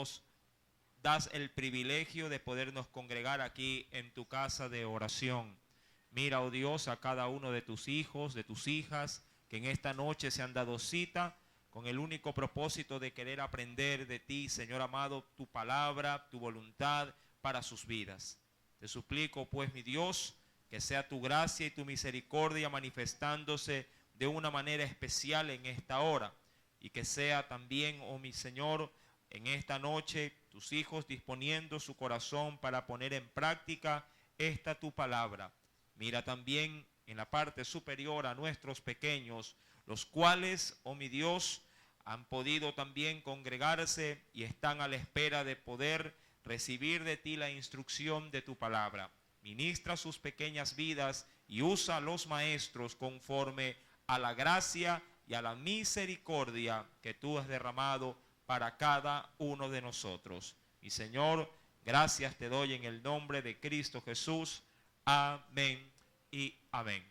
nos das el privilegio de podernos congregar aquí en tu casa de oración. Mira, oh Dios, a cada uno de tus hijos, de tus hijas, que en esta noche se han dado cita con el único propósito de querer aprender de ti, Señor amado, tu palabra, tu voluntad para sus vidas. Te suplico, pues, mi Dios, que sea tu gracia y tu misericordia manifestándose de una manera especial en esta hora, y que sea también, oh mi Señor, en esta noche tus hijos disponiendo su corazón para poner en práctica esta tu palabra. Mira también en la parte superior a nuestros pequeños, los cuales, oh mi Dios, han podido también congregarse y están a la espera de poder recibir de ti la instrucción de tu palabra. Ministra sus pequeñas vidas y usa a los maestros conforme a la gracia y a la misericordia que tú has derramado para cada uno de nosotros. Mi Señor, gracias te doy en el nombre de Cristo Jesús. Amén y amén.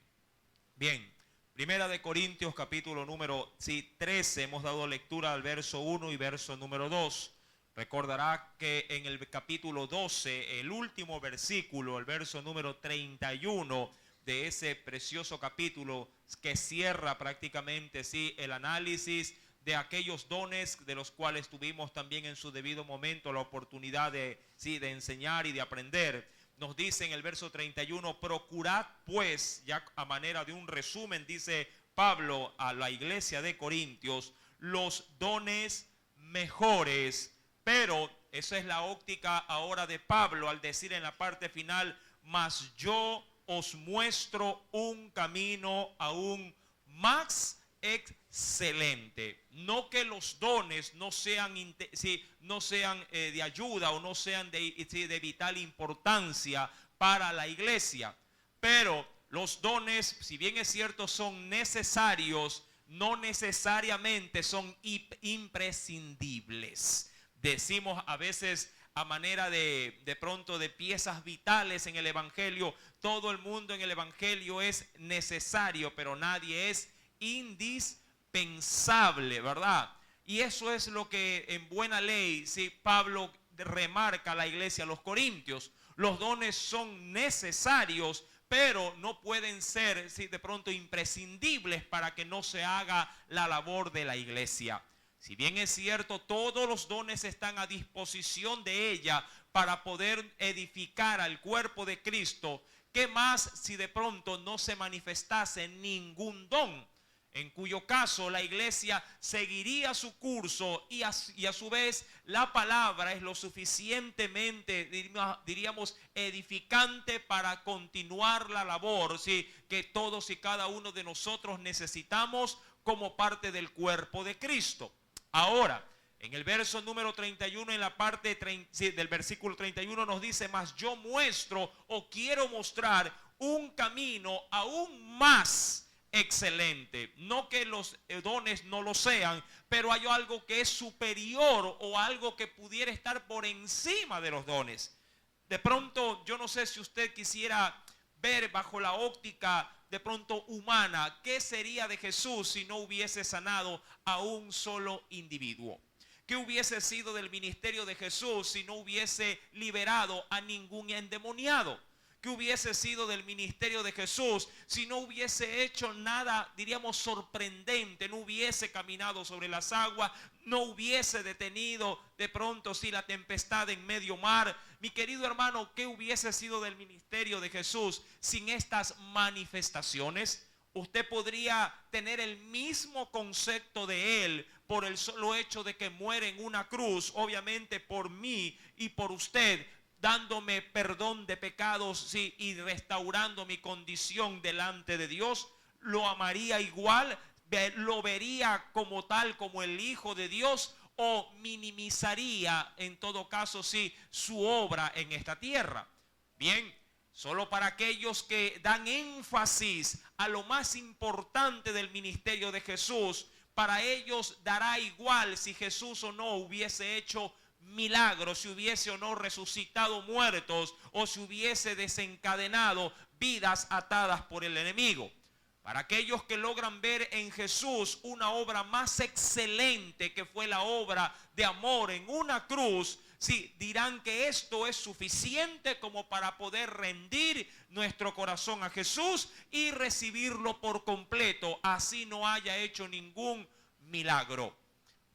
Bien, Primera de Corintios capítulo número 13, hemos dado lectura al verso 1 y verso número 2. Recordará que en el capítulo 12, el último versículo, el verso número 31 de ese precioso capítulo que cierra prácticamente el análisis de aquellos dones de los cuales tuvimos también en su debido momento la oportunidad de enseñar y de aprender. Nos dice en el verso 31, procurad pues, ya a manera de un resumen, dice Pablo a la iglesia de Corintios, los dones mejores. Pero esa es la óptica ahora de Pablo al decir en la parte final, mas yo os muestro un camino aún más excelente. No que los dones no sean de ayuda o no sean de vital importancia para la iglesia, pero los dones, si bien es cierto, son necesarios, no necesariamente son imprescindibles. Decimos a veces a manera de pronto de piezas vitales en el evangelio, todo el mundo en el evangelio es necesario, pero nadie es indispensable, ¿verdad? Y eso es lo que en buena ley, Pablo remarca a la iglesia, a los corintios. Los dones son necesarios, pero no pueden ser de pronto imprescindibles para que no se haga la labor de la iglesia. Si bien es cierto, todos los dones están a disposición de ella para poder edificar al cuerpo de Cristo, ¿qué más si de pronto no se manifestase ningún don? En cuyo caso la iglesia seguiría su curso y a su vez la palabra es lo suficientemente, diríamos, edificante para continuar la labor que todos y cada uno de nosotros necesitamos como parte del cuerpo de Cristo. Ahora, en el verso número 31, en la parte del versículo 31 nos dice, mas yo muestro o quiero mostrar un camino aún más excelente. No que los dones no lo sean, pero hay algo que es superior o algo que pudiera estar por encima de los dones. De pronto, yo no sé si usted quisiera ver bajo la óptica de pronto humana, ¿qué sería de Jesús si no hubiese sanado a un solo individuo? ¿Qué hubiese sido del ministerio de Jesús si no hubiese liberado a ningún endemoniado? ¿Qué hubiese sido del ministerio de Jesús si no hubiese hecho nada, diríamos, sorprendente? No hubiese caminado sobre las aguas, no hubiese detenido de pronto la tempestad en medio mar. Mi querido hermano, ¿qué hubiese sido del ministerio de Jesús sin estas manifestaciones? Usted podría tener el mismo concepto de él por el solo hecho de que muere en una cruz, obviamente por mí y por usted, dándome perdón de pecados y restaurando mi condición delante de Dios. Lo amaría igual, lo vería como tal, como el Hijo de Dios, o minimizaría en todo caso su obra en esta tierra. Bien, solo para aquellos que dan énfasis a lo más importante del ministerio de Jesús, para ellos dará igual si Jesús o no hubiese hecho milagros, si hubiese o no resucitado muertos, o si hubiese desencadenado vidas atadas por el enemigo. Para aquellos que logran ver en Jesús una obra más excelente, que fue la obra de amor en una cruz, sí, dirán que esto es suficiente como para poder rendir nuestro corazón a Jesús y recibirlo por completo, así no haya hecho ningún milagro.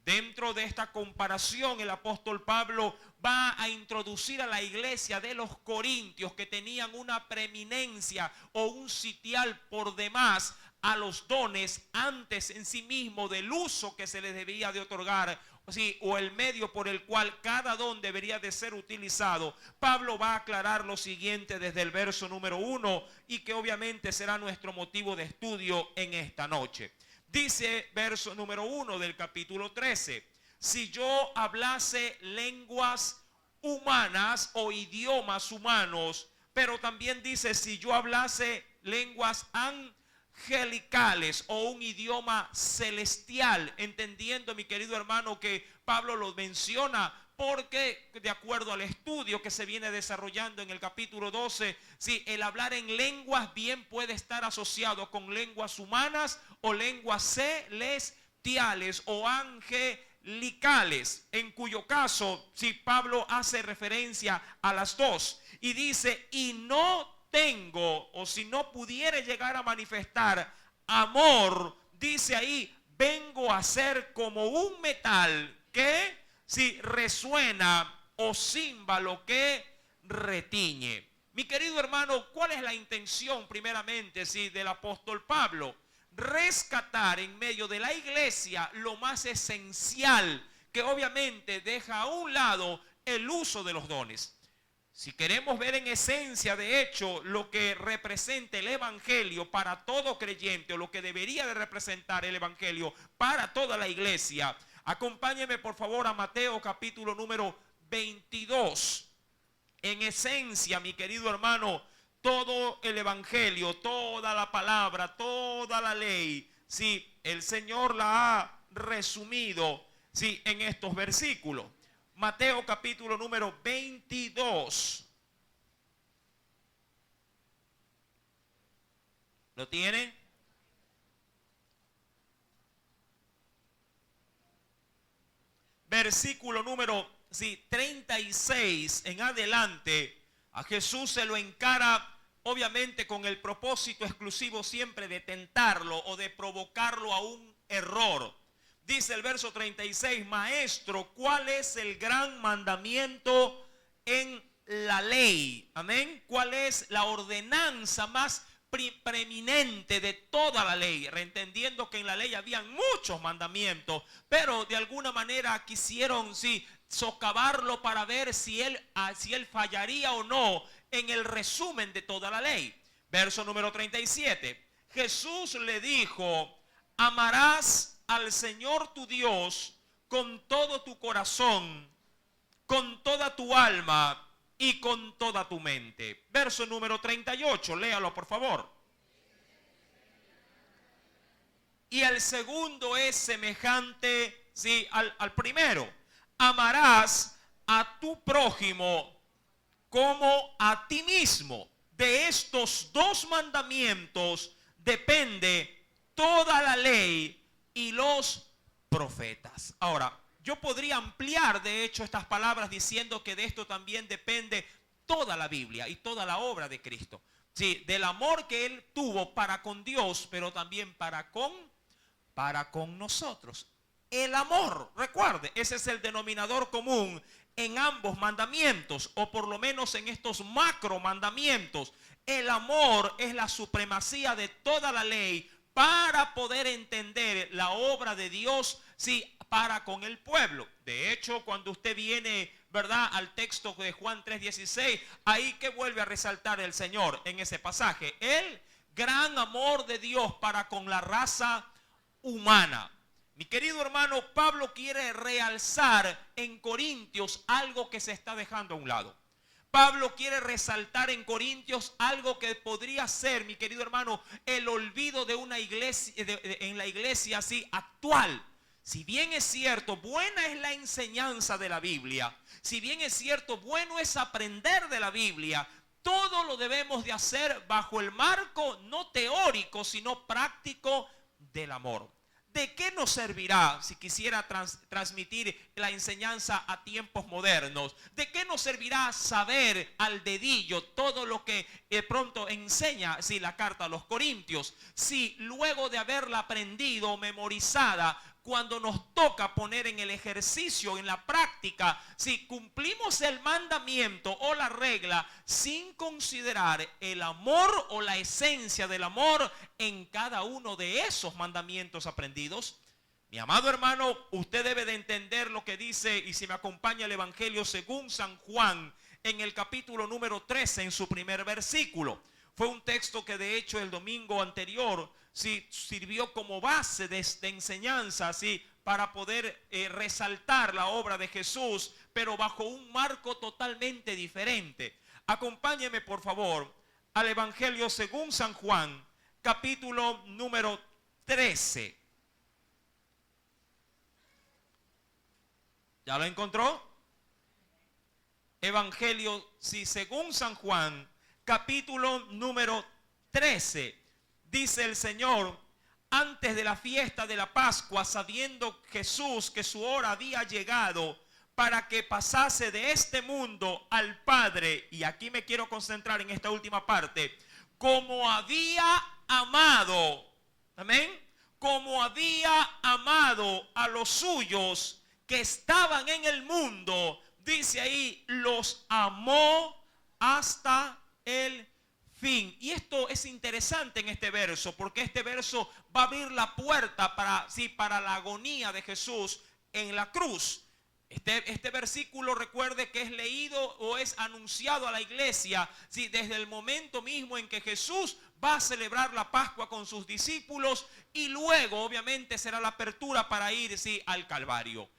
Dentro de esta comparación, el apóstol Pablo va a introducir a la iglesia de los Corintios, que tenían una preeminencia o un sitial por demás a los dones antes en sí mismo del uso que se les debía de otorgar, sí, o el medio por el cual cada don debería de ser utilizado. Pablo va a aclarar lo siguiente desde el verso número 1 y que obviamente será nuestro motivo de estudio en esta noche. Dice verso número 1 del capítulo 13: si yo hablase lenguas humanas o idiomas humanos, pero también dice si yo hablase lenguas angelicales o un idioma celestial, entendiendo, mi querido hermano, que Pablo lo menciona porque de acuerdo al estudio que se viene desarrollando en el capítulo 12, sí, el hablar en lenguas bien puede estar asociado con lenguas humanas o lenguas celestiales o angelicales, en cuyo caso, sí, Pablo hace referencia a las dos y dice, y no tengo, o si no pudiere llegar a manifestar amor, dice ahí, vengo a ser como un metal que si resuena o címbalo que retiñe. Mi querido hermano, ¿cuál es la intención primeramente, sí, del apóstol Pablo? Rescatar en medio de la iglesia lo más esencial, que obviamente deja a un lado el uso de los dones. Si queremos ver en esencia, de hecho, lo que representa el evangelio para todo creyente, o lo que debería de representar el evangelio para toda la iglesia, acompáñeme por favor a Mateo capítulo número 22. En esencia, mi querido hermano, todo el evangelio, toda la palabra, toda la ley, sí, el Señor la ha resumido, sí, en estos versículos. Mateo capítulo número 22. ¿Lo tiene? Versículo número 36 en adelante. A Jesús se lo encara obviamente con el propósito exclusivo siempre de tentarlo o de provocarlo a un error. Dice el verso 36, maestro, ¿cuál es el gran mandamiento en la ley? Amén. ¿Cuál es la ordenanza más preeminente de toda la ley? Reentendiendo que en la ley habían muchos mandamientos, pero de alguna manera quisieron, sí, socavarlo para ver si él fallaría o no en el resumen de toda la ley. Verso número 37. Jesús le dijo, amarás al Señor tu Dios con todo tu corazón, con toda tu alma y con toda tu mente. Verso número 38, léalo por favor. Y el segundo es semejante, sí, al primero. Amarás a tu prójimo como a ti mismo. De estos dos mandamientos depende toda la ley y los profetas. Ahora, yo podría ampliar de hecho estas palabras diciendo que de esto también depende toda la Biblia y toda la obra de Cristo. Sí, del amor que Él tuvo para con Dios, pero también para con nosotros. El amor, recuerde, ese es el denominador común en ambos mandamientos, o por lo menos en estos macro mandamientos. El amor es la supremacía de toda la ley para poder entender la obra de Dios, sí, para con el pueblo. De hecho, cuando usted viene, ¿verdad?, al texto de Juan 3:16, ahí que vuelve a resaltar el Señor en ese pasaje, el gran amor de Dios para con la raza humana. Mi querido hermano, Pablo quiere realzar en Corintios algo que se está dejando a un lado. Pablo quiere resaltar en Corintios algo que podría ser, mi querido hermano, el olvido de una iglesia, en la iglesia así actual. Si bien es cierto, buena es la enseñanza de la Biblia. Si bien es cierto, bueno es aprender de la Biblia. todo lo debemos de hacer bajo el marco no teórico, sino práctico del amor. ¿De qué nos servirá si quisiera transmitir la enseñanza a tiempos modernos? ¿De qué nos servirá saber al dedillo todo lo que pronto enseña la carta a los Corintios? Si luego de haberla aprendido o memorizada, cuando nos toca poner en el ejercicio, en la práctica, si cumplimos el mandamiento o la regla sin considerar el amor o la esencia del amor en cada uno de esos mandamientos aprendidos, mi amado hermano, usted debe de entender lo que dice, y si me acompaña el Evangelio según San Juan, en el capítulo número 13, en su primer versículo. Fue un texto que de hecho el domingo anterior sirvió como base de enseñanza, para poder resaltar la obra de Jesús, pero bajo un marco totalmente diferente. Acompáñeme por favor al Evangelio según San Juan, capítulo número 13. ¿Ya lo encontró? Evangelio, según San Juan, capítulo número 13. Dice el Señor: antes de la fiesta de la Pascua, sabiendo Jesús que su hora había llegado para que pasase de este mundo al Padre, y aquí me quiero concentrar en esta última parte, como había amado, amén, como había amado a los suyos que estaban en el mundo, dice ahí, los amó hasta el fin. Y esto es interesante en este verso, porque este verso va a abrir la puerta para la agonía de Jesús en la cruz. Este versículo, recuerde que es leído o es anunciado a la iglesia desde el momento mismo en que Jesús va a celebrar la Pascua con sus discípulos, y luego obviamente será la apertura para ir al Calvario.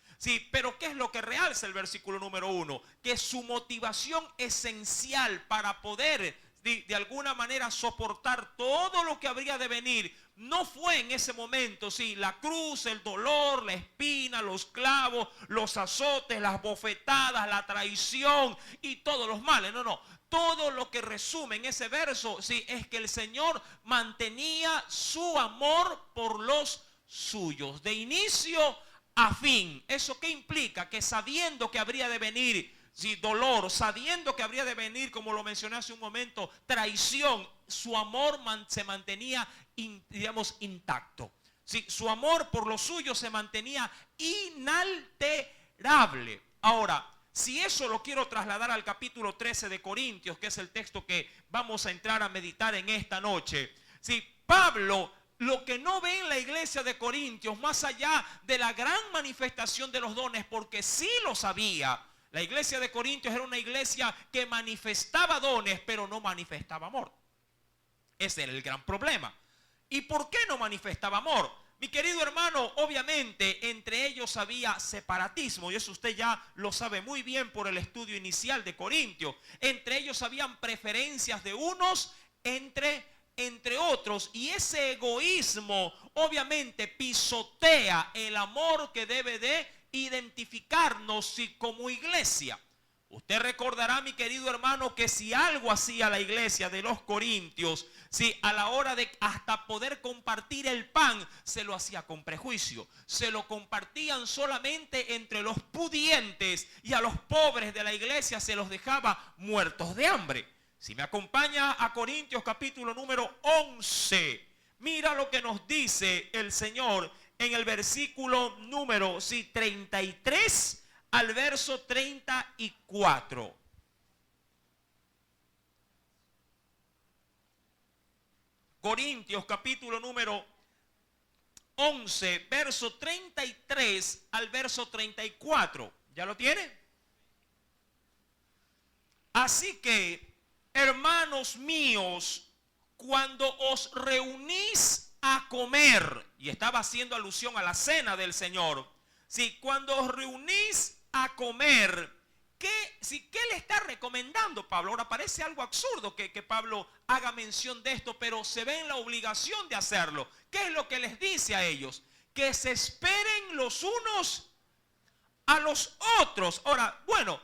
Pero ¿qué es lo que realza el versículo número 1? Que su motivación esencial para poder de alguna manera soportar todo lo que habría de venir no fue en ese momento la cruz, el dolor, la espina, los clavos, los azotes, las bofetadas, la traición y todos los males. No. Todo lo que resume en ese verso es que el Señor mantenía su amor por los suyos de inicio a fin. ¿Eso qué implica? Que sabiendo que habría de venir dolor, sabiendo que habría de venir, como lo mencioné hace un momento, traición, su amor se mantenía, intacto. Su amor por los suyos se mantenía inalterable. Ahora, si eso lo quiero trasladar al capítulo 13 de Corintios, que es el texto que vamos a entrar a meditar en esta noche, Pablo, lo que no ve en la iglesia de Corintios, más allá de la gran manifestación de los dones, porque sí lo sabía, la iglesia de Corintios era una iglesia que manifestaba dones, pero no manifestaba amor. Ese era el gran problema. ¿Y por qué no manifestaba amor? Mi querido hermano, obviamente entre ellos había separatismo, y eso usted ya lo sabe muy bien por el estudio inicial de Corintios. Entre ellos habían preferencias de unos entre otros, y ese egoísmo obviamente pisotea el amor que debe de identificarnos como iglesia. Usted recordará, mi querido hermano, que si algo hacía la iglesia de los Corintios, a la hora de hasta poder compartir el pan, se lo hacía con prejuicio. Se lo compartían solamente entre los pudientes, y a los pobres de la iglesia se los dejaba muertos de hambre. Si me acompaña a Corintios capítulo número 11, mira lo que nos dice el Señor en el versículo número 33 al verso 34. Corintios capítulo número 11, verso 33 al verso 34. ¿Ya lo tiene? Así que, hermanos míos, cuando os reunís a comer, y estaba haciendo alusión a la cena del Señor, cuando os reunís a comer, ¿qué le está recomendando Pablo? Ahora parece algo absurdo que Pablo haga mención de esto, pero se ve en la obligación de hacerlo. ¿Qué es lo que les dice a ellos? Que se esperen los unos a los otros. Ahora, bueno,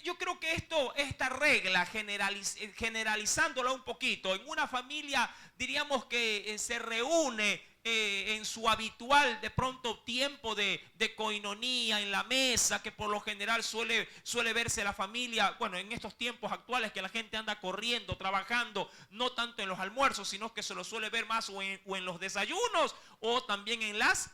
Yo creo que esta regla, generalizándola un poquito, en una familia diríamos que se reúne en su habitual de pronto tiempo de coinonía en la mesa, que por lo general suele verse la familia, bueno, en estos tiempos actuales que la gente anda corriendo, trabajando, no tanto en los almuerzos, sino que se lo suele ver más o en los desayunos, o también en las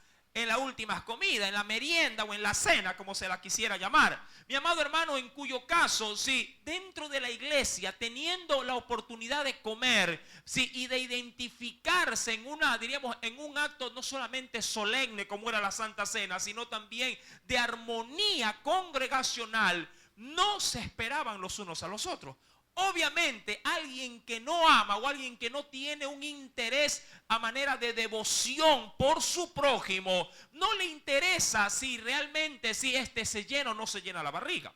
últimas comidas, en la merienda o en la cena, como se la quisiera llamar. Mi amado hermano, en cuyo caso, si dentro de la iglesia, teniendo la oportunidad de comer, sí, y de identificarse diríamos, en un acto no solamente solemne como era la Santa Cena, sino también de armonía congregacional, no se esperaban los unos a los otros. Obviamente, alguien que no ama o alguien que no tiene un interés a manera de devoción por su prójimo, no le interesa si realmente se llena o no se llena la barriga.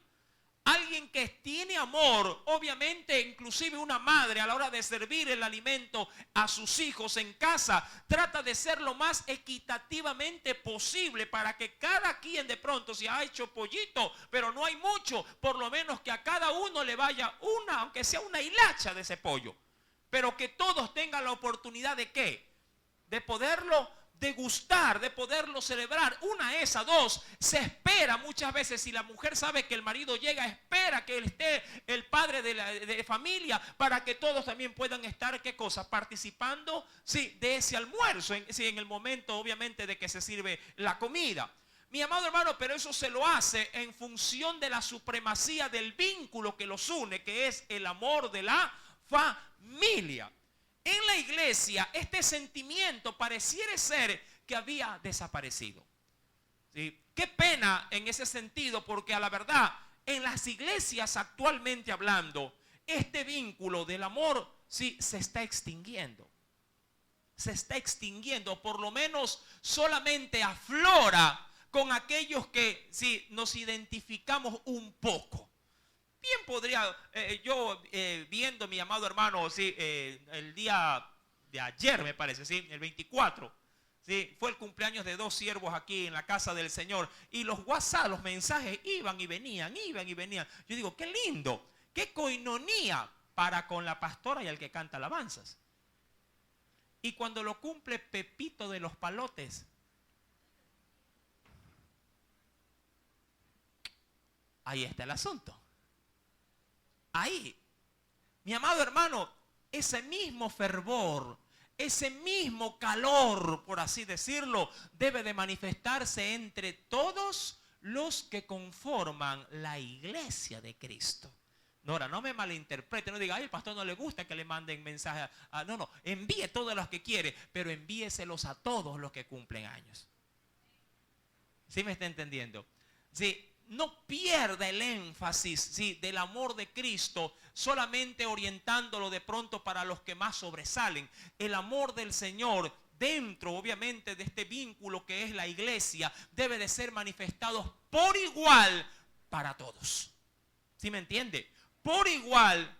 Alguien que tiene amor, obviamente, inclusive una madre a la hora de servir el alimento a sus hijos en casa, trata de ser lo más equitativamente posible para que cada quien de pronto, si ha hecho pollito, pero no hay mucho, por lo menos que a cada uno le vaya una, aunque sea una hilacha de ese pollo. Pero que todos tengan la oportunidad de ¿qué? De poderlo degustar, de poderlo celebrar. Una es, a dos, se espera muchas veces, si la mujer sabe que el marido llega, espera que esté el padre de familia para que todos también puedan estar, ¿qué cosa? Participando, sí, de ese almuerzo, en el momento obviamente de que se sirve la comida. Mi amado hermano, pero eso se lo hace en función de la supremacía del vínculo que los une, que es el amor de la familia. En la iglesia, este sentimiento pareciera ser que había desaparecido. ¿Sí? Qué pena en ese sentido, porque a la verdad, en las iglesias actualmente hablando, este vínculo del amor, sí, se está extinguiendo. Se está extinguiendo, por lo menos solamente aflora con aquellos que sí nos identificamos un poco. Bien podría, yo viendo mi amado hermano, sí, el día de ayer me parece, sí, el 24, sí, fue el cumpleaños de 2 siervos aquí en la casa del Señor, y los WhatsApp, los mensajes iban y venían. Yo digo, qué lindo, qué coinonía para con la pastora y el que canta alabanzas. Y cuando lo cumple Pepito de los Palotes, ahí está el asunto. Ahí, mi amado hermano, ese mismo fervor, ese mismo calor, por así decirlo, debe de manifestarse entre todos los que conforman la iglesia de Cristo. Ahora, no me malinterprete, no diga, ay, el pastor no le gusta que le manden mensajes. No, envíe todos los que quiere, pero envíeselos a todos los que cumplen años. ¿Sí me está entendiendo? Sí. No pierda el énfasis, sí, del amor de Cristo solamente orientándolo de pronto para los que más sobresalen. El amor del Señor dentro obviamente de este vínculo que es la iglesia debe de ser manifestado por igual para todos. ¿Sí me entiende? Por igual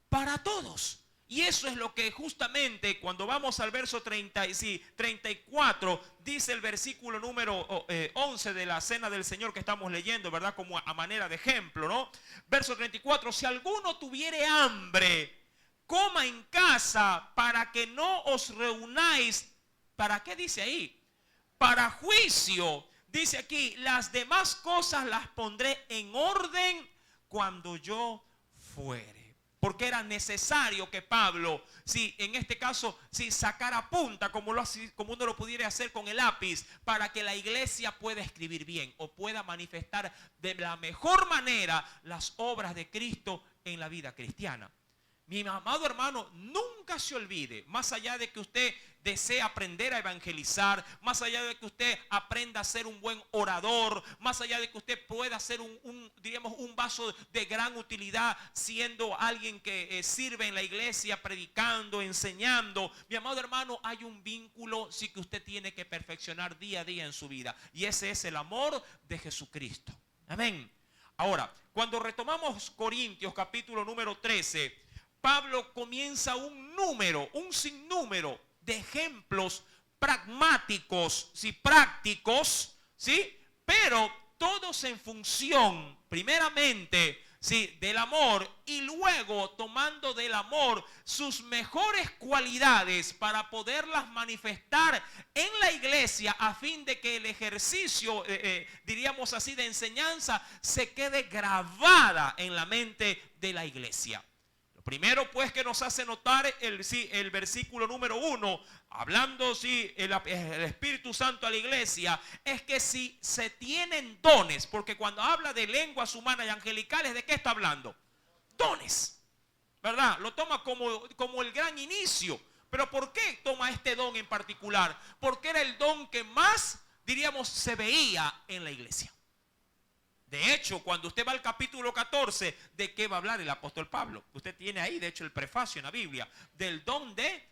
para todos. Y eso es lo que justamente cuando vamos al verso 34, dice el versículo número 11 de la cena del Señor que estamos leyendo, ¿verdad? Como a manera de ejemplo, ¿no? Verso 34, si alguno tuviere hambre, coma en casa para que no os reunáis. ¿Para qué dice ahí? Para juicio. Dice aquí, las demás cosas las pondré en orden cuando yo fuere. Porque era necesario que Pablo, sí, en este caso, sí, sacara punta como uno lo pudiera hacer con el lápiz, para que la iglesia pueda escribir bien o pueda manifestar de la mejor manera las obras de Cristo en la vida cristiana. Mi amado hermano, nunca se olvide, más allá de que usted desee aprender a evangelizar, más allá de que usted aprenda a ser un buen orador, más allá de que usted pueda ser diríamos, un vaso de gran utilidad, siendo alguien que sirve en la iglesia, predicando, enseñando. Mi amado hermano, hay un vínculo sí que usted tiene que perfeccionar día a día en su vida, y ese es el amor de Jesucristo. Amén. Ahora, cuando retomamos Corintios capítulo número 13, Pablo comienza un sinnúmero de ejemplos pragmáticos, sí, prácticos, ¿sí? Pero todos en función, primeramente, sí, del amor, y luego tomando del amor sus mejores cualidades para poderlas manifestar en la iglesia, a fin de que el ejercicio, diríamos así, de enseñanza se quede grabada en la mente de la iglesia. Primero pues que nos hace notar el versículo número 1, hablando el Espíritu Santo a la iglesia, es que si se tienen dones, porque cuando habla de lenguas humanas y angelicales, ¿de qué está hablando? Dones, ¿verdad? Lo toma como el gran inicio. Pero ¿por qué toma este don en particular? Porque era el don que más, diríamos, se veía en la iglesia. De hecho, cuando usted va al capítulo 14, ¿de qué va a hablar el apóstol Pablo? Usted tiene ahí, de hecho, el prefacio en la Biblia, del don de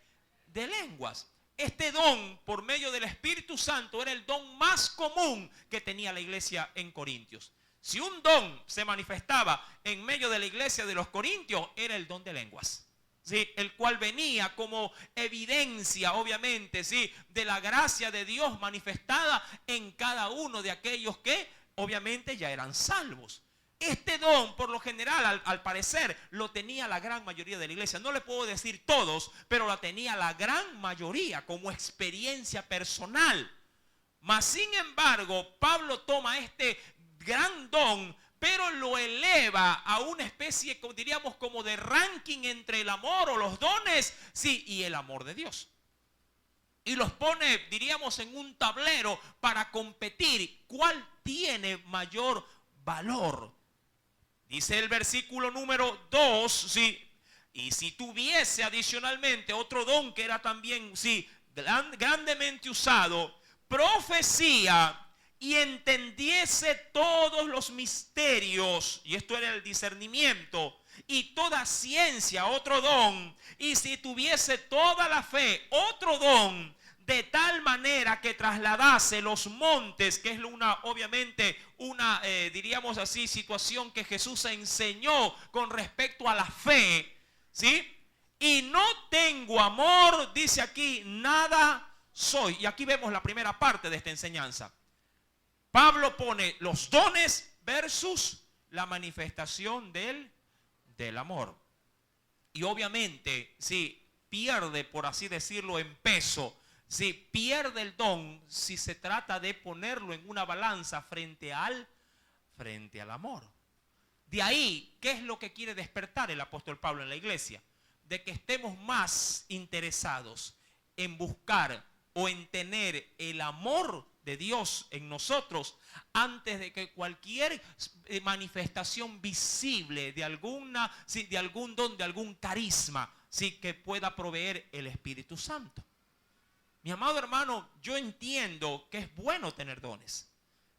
lenguas. Este don, por medio del Espíritu Santo, era el don más común que tenía la iglesia en Corintios. Si un don se manifestaba en medio de la iglesia de los Corintios, era el don de lenguas. ¿Sí? El cual venía como evidencia, obviamente, ¿sí?, de la gracia de Dios manifestada en cada uno de aquellos que obviamente ya eran salvos. Este don, por lo general, al parecer, lo tenía la gran mayoría de la iglesia. No le puedo decir todos, pero la tenía la gran mayoría como experiencia personal. Mas, sin embargo, Pablo toma este gran don, pero lo eleva a una especie, diríamos, como de ranking entre el amor o los dones, sí, y el amor de Dios. Y los pone, diríamos, en un tablero para competir. ¿Cuál tiene mayor valor? Dice el versículo número 2, ¿sí? Y si tuviese adicionalmente otro don que era también, sí, grandemente usado, profecía, y entendiese todos los misterios, y esto era el discernimiento, y toda ciencia, otro don, y si tuviese toda la fe, otro don, de tal manera que trasladase los montes, que es obviamente una, diríamos así, situación que Jesús enseñó con respecto a la fe, ¿sí? Y no tengo amor, dice aquí, nada soy. Y aquí vemos la primera parte de esta enseñanza. Pablo pone los dones versus la manifestación del amor. Y obviamente, sí, pierde, por así decirlo, en peso. Sí, pierde el don si se trata de ponerlo en una balanza frente al amor. De ahí, ¿qué es lo que quiere despertar el apóstol Pablo en la iglesia? De que estemos más interesados en buscar o en tener el amor de Dios en nosotros antes de que cualquier manifestación visible de alguna, sí, de algún don, de algún carisma, sí, que pueda proveer el Espíritu Santo. Mi amado hermano, yo entiendo que es bueno tener dones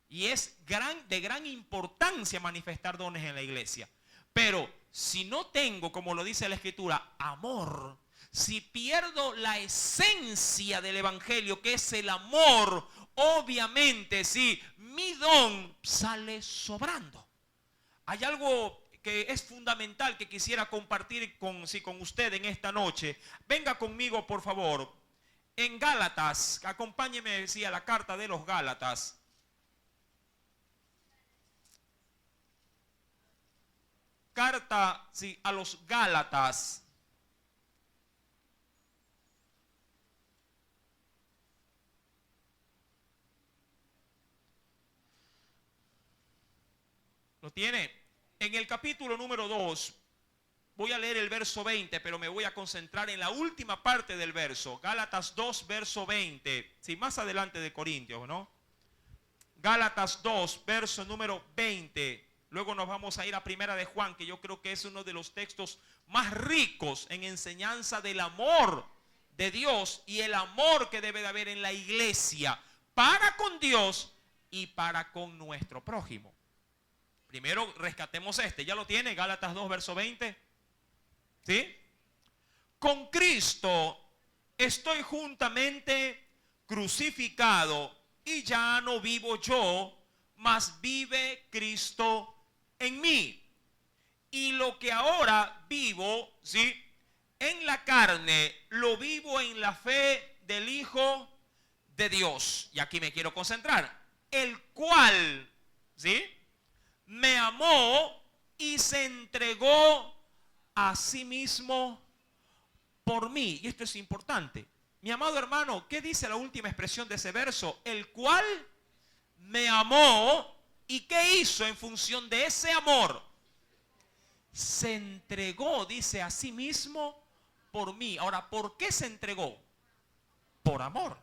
y es de gran importancia manifestar dones en la iglesia. Pero si no tengo, como lo dice la Escritura, amor, si pierdo la esencia del evangelio, que es el amor, obviamente, sí, mi don sale sobrando. Hay algo que es fundamental que quisiera compartir con usted en esta noche. Venga conmigo, por favor. En Gálatas, acompáñeme, sí, a la carta de los Gálatas. Carta, sí, a los Gálatas. ¿Lo tiene? En el capítulo número 2, voy a leer el verso 20, pero me voy a concentrar en la última parte del verso. Gálatas 2, verso 20. Sí, más adelante de Corintios, ¿no? Gálatas 2, verso número 20. Luego nos vamos a ir a Primera de Juan, que yo creo que es uno de los textos más ricos en enseñanza del amor de Dios y el amor que debe de haber en la iglesia para con Dios y para con nuestro prójimo. Primero rescatemos ya lo tiene, Gálatas 2, verso 20. ¿Sí? Con Cristo estoy juntamente crucificado y ya no vivo yo, mas vive Cristo en mí. Y lo que ahora vivo, ¿sí?, en la carne, lo vivo en la fe del Hijo de Dios. Y aquí me quiero concentrar. El cual ¿sí? Me amó y se entregó a sí mismo por mí. Y esto es importante. Mi amado hermano, ¿qué dice la última expresión de ese verso? El cual me amó. ¿Y qué hizo en función de ese amor? Se entregó, dice, a sí mismo por mí. Ahora, ¿por qué se entregó? Por amor.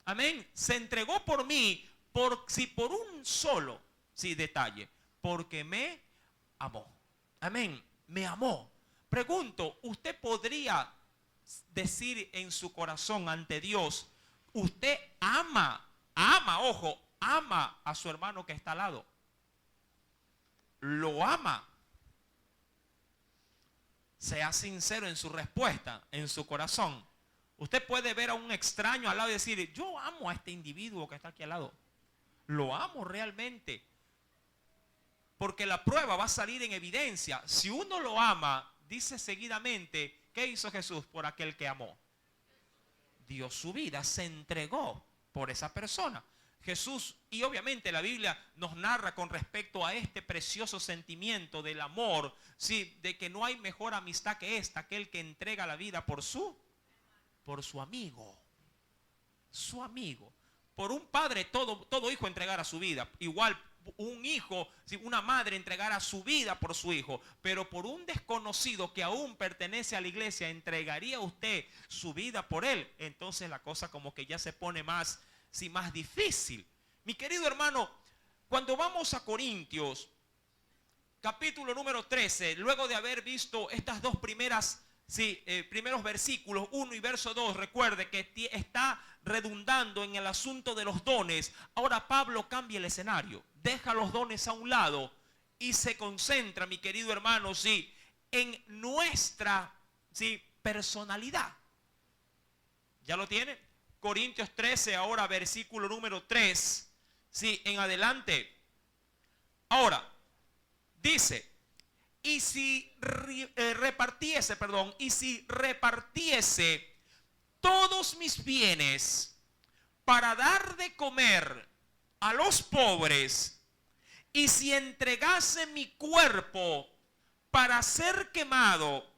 Amén. Se entregó por mí, por un solo, sí, detalle. Porque me amó. Amén. Me amó. Pregunto, ¿usted podría decir en su corazón ante Dios, usted ojo, ama a su hermano que está al lado? Lo ama. Sea sincero en su respuesta, en su corazón. Usted puede ver a un extraño al lado y decir, yo amo a este individuo que está aquí al lado. Lo amo realmente. Porque la prueba va a salir en evidencia. Si uno lo ama, dice seguidamente, ¿qué hizo Jesús por aquel que amó? Dio su vida, se entregó por esa persona. Jesús, y obviamente la Biblia nos narra con respecto a este precioso sentimiento del amor, sí, de que no hay mejor amistad que esta, aquel que entrega la vida por su amigo. Su amigo. Por un padre todo hijo entregara su vida. Igual un hijo, si una madre entregara su vida por su hijo, pero por un desconocido que aún pertenece a la iglesia, ¿entregaría usted su vida por él? Entonces la cosa como que ya se pone más difícil. Mi querido hermano, cuando vamos a Corintios, capítulo número 13, luego de haber visto estas dos primeros versículos, 1 y verso 2, recuerde que está redundando en el asunto de los dones. Ahora Pablo cambia el escenario, deja los dones a un lado y se concentra, mi querido hermano, en nuestra personalidad. ¿Ya lo tiene? Corintios 13, ahora versículo número 3, en adelante. Ahora, dice, y si repartiese todos mis bienes para dar de comer a los pobres, y si entregase mi cuerpo para ser quemado,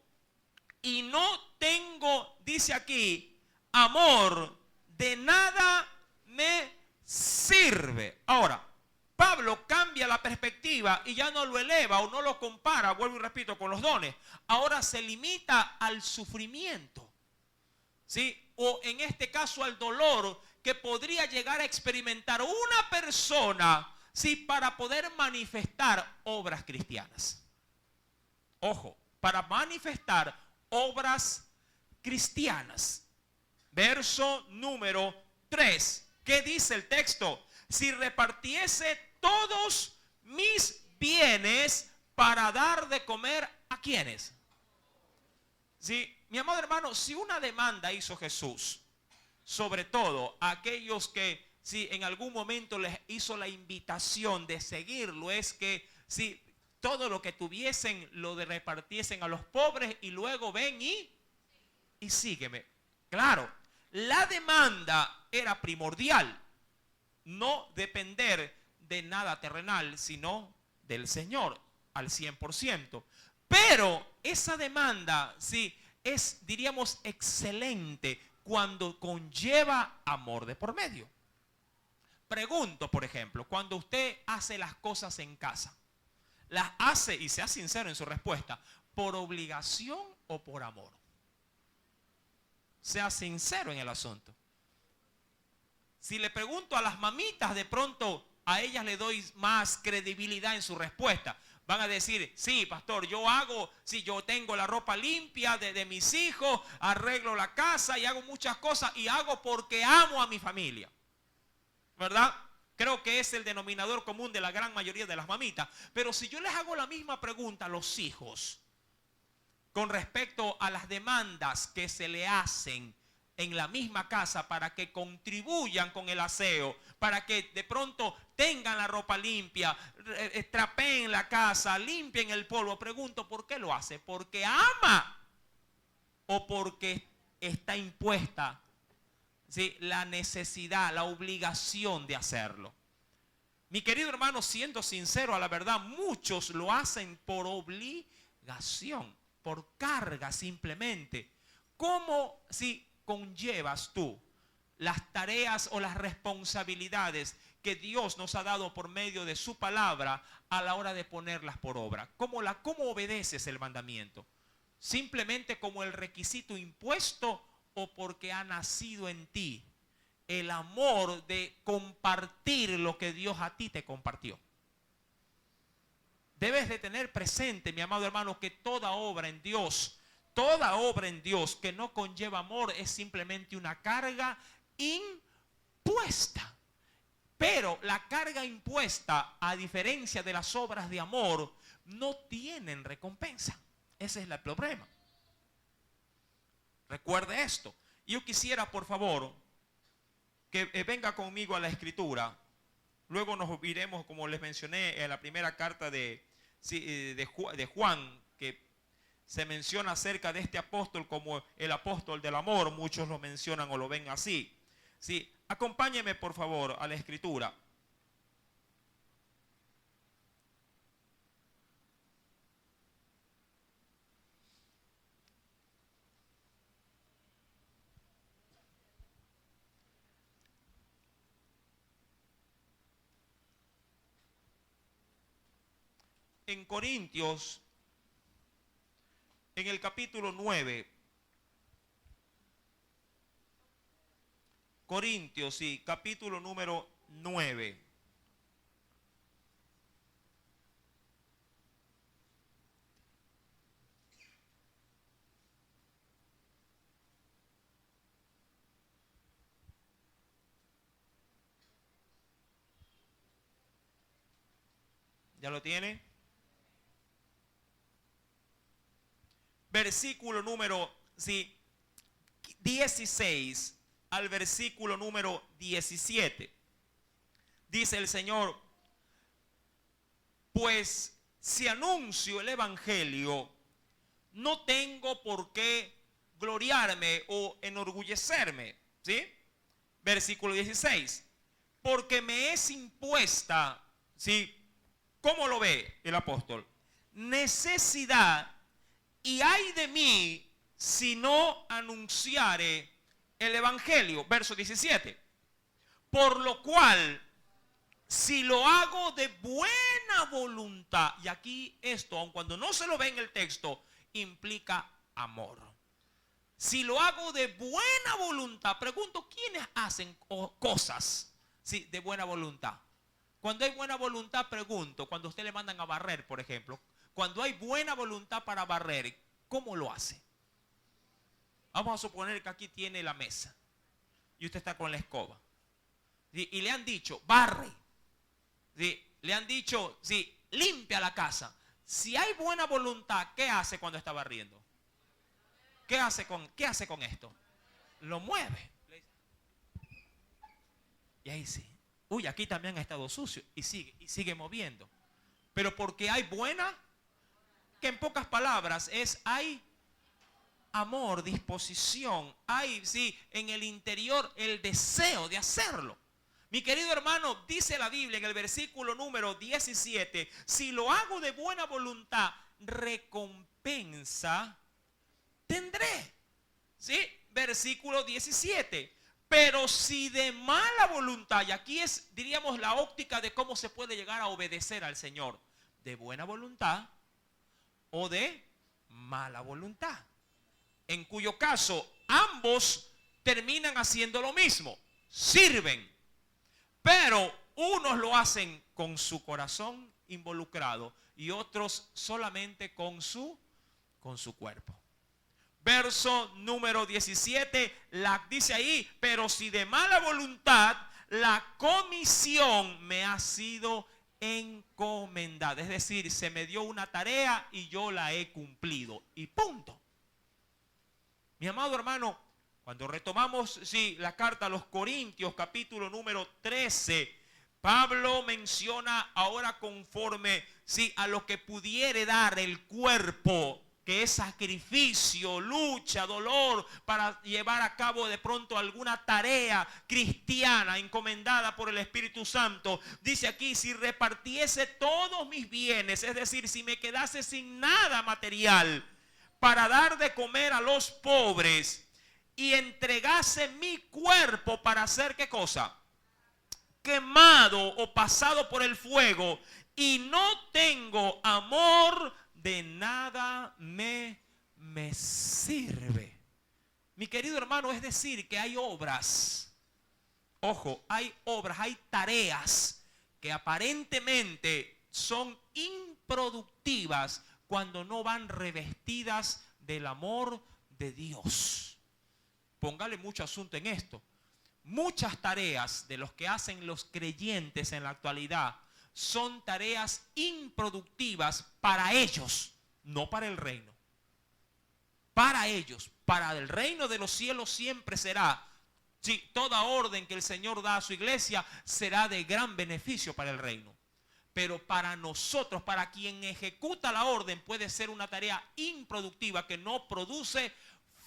y no tengo, dice aquí, amor, de nada me sirve. Ahora, Pablo cambia la perspectiva y ya no lo eleva o no lo compara, vuelvo y repito, con los dones. Ahora se limita al sufrimiento, ¿sí? O en este caso al dolor que podría llegar a experimentar una persona, ¿sí? Para poder manifestar obras cristianas. Ojo, para manifestar obras cristianas. Verso número 3. ¿Qué dice el texto? Si repartiese todos mis bienes para dar de comer a quienes. Sí, mi amado hermano, si una demanda hizo Jesús, sobre todo a aquellos que en algún momento les hizo la invitación de seguirlo, es que todo lo que tuviesen lo repartiesen a los pobres y luego ven y sígueme. Claro, la demanda era primordial. No depender de nada terrenal, sino del Señor al 100%. Pero esa demanda, es, diríamos, excelente cuando conlleva amor de por medio. Pregunto, por ejemplo, cuando usted hace las cosas en casa, ¿las hace, y sea sincero en su respuesta, por obligación o por amor? Sea sincero en el asunto. Si le pregunto a las mamitas, de pronto a ellas le doy más credibilidad en su respuesta. Van a decir, sí, pastor, yo tengo la ropa limpia de mis hijos, arreglo la casa y hago muchas cosas y hago porque amo a mi familia. ¿Verdad? Creo que es el denominador común de la gran mayoría de las mamitas. Pero si yo les hago la misma pregunta a los hijos con respecto a las demandas que se le hacen en la misma casa para que contribuyan con el aseo, para que de pronto tengan la ropa limpia, trapeen la casa, limpien el polvo. Pregunto, ¿por qué lo hace? ¿Porque ama o porque está impuesta la necesidad, la obligación de hacerlo? Mi querido hermano, siendo sincero, a la verdad, muchos lo hacen por obligación, por carga simplemente. ¿Cómo si conllevas tú las tareas o las responsabilidades que Dios nos ha dado por medio de su palabra a la hora de ponerlas por obra? ¿Cómo obedeces el mandamiento? ¿Simplemente como el requisito impuesto o porque ha nacido en ti el amor de compartir lo que Dios a ti te compartió? Debes de tener presente, mi amado hermano, que toda obra en Dios que no conlleva amor es simplemente una carga impuesta. Pero la carga impuesta, a diferencia de las obras de amor, no tienen recompensa. Ese es el problema. Recuerde esto. Yo quisiera, por favor, que venga conmigo a la Escritura. Luego nos iremos, como les mencioné, en la primera carta de Juan, que se menciona acerca de este apóstol como el apóstol del amor. Muchos lo mencionan o lo ven así. Sí, acompáñeme por favor a la Escritura. En Corintios, en el capítulo 9, Corintios, sí, capítulo número 9. ¿Ya lo tiene? Versículo número 16 al versículo número 17. Dice el Señor: pues si anuncio el evangelio, no tengo por qué gloriarme o enorgullecerme. ¿Sí? Versículo 16. Porque me es impuesta, ¿sí? ¿Cómo lo ve el apóstol? Necesidad, y ay de mí si no anunciare el evangelio. Verso 17. Por lo cual, si lo hago de buena voluntad, y aquí esto, aun cuando no se lo ve en el texto, implica amor. Si lo hago de buena voluntad, pregunto, ¿quiénes hacen cosas de buena voluntad? Cuando hay buena voluntad, pregunto, cuando usted le mandan a barrer, por ejemplo, cuando hay buena voluntad para barrer, ¿cómo lo hace? Vamos a suponer que aquí tiene la mesa y usted está con la escoba. ¿Sí? Y le han dicho, barre. ¿Sí? Le han dicho, sí, limpia la casa. Si hay buena voluntad, ¿qué hace cuando está barriendo? ¿Qué hace con esto? Lo mueve. Y ahí sí. Uy, aquí también ha estado sucio. Y sigue moviendo. Pero porque hay buena, que en pocas palabras hay amor, disposición. Hay, sí, en el interior el deseo de hacerlo. Mi querido hermano, dice la Biblia en el versículo número 17, si lo hago de buena voluntad, recompensa tendré. ¿Sí? Versículo 17. Pero si de mala voluntad, y aquí es, diríamos, la óptica de cómo se puede llegar a obedecer al Señor, de buena voluntad o de mala voluntad, en cuyo caso ambos terminan haciendo lo mismo, sirven, pero unos lo hacen con su corazón involucrado y otros solamente con su cuerpo. Verso número 17, dice ahí, pero si de mala voluntad, la comisión me ha sido encomendada. Es decir, se me dio una tarea y yo la he cumplido. Y punto. Mi amado hermano, cuando retomamos la carta a los Corintios, capítulo número 13, Pablo menciona ahora conforme a lo que pudiere dar el cuerpo que es sacrificio, lucha, dolor para llevar a cabo de pronto alguna tarea cristiana encomendada por el Espíritu Santo. Dice aquí, si repartiese todos mis bienes, es decir, si me quedase sin nada material para dar de comer a los pobres y entregase mi cuerpo para hacer ¿qué cosa? Quemado o pasado por el fuego, y no tengo amor, de nada me sirve. Mi querido hermano, es decir, que hay obras, ojo, hay obras, hay tareas que aparentemente son improductivas cuando no van revestidas del amor de Dios. Póngale mucho asunto en esto. Muchas tareas de los que hacen los creyentes en la actualidad son tareas improductivas para ellos, no para el reino. Para ellos, para el reino de los cielos siempre será, sí, toda orden que el Señor da a su iglesia será de gran beneficio para el reino. Pero para nosotros, para quien ejecuta la orden, puede ser una tarea improductiva que no produce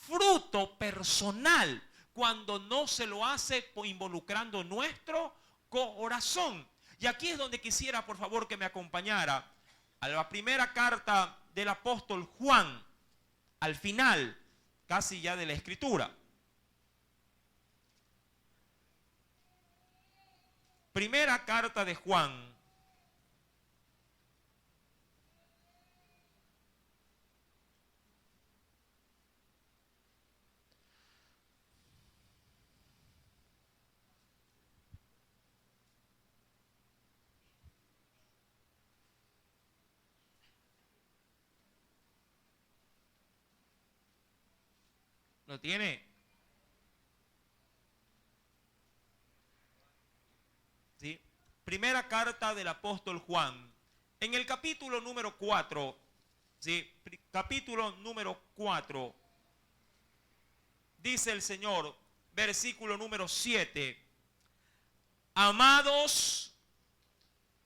fruto personal cuando no se lo hace involucrando nuestro corazón. Y aquí es donde quisiera, por favor, que me acompañara a la primera carta del apóstol Juan, al final, casi ya de la Escritura. Primera carta de Juan. ¿Lo tiene? ¿Sí? Primera carta del apóstol Juan. En el capítulo número 4, ¿sí? Capítulo número 4, dice el Señor, versículo número 7. Amados,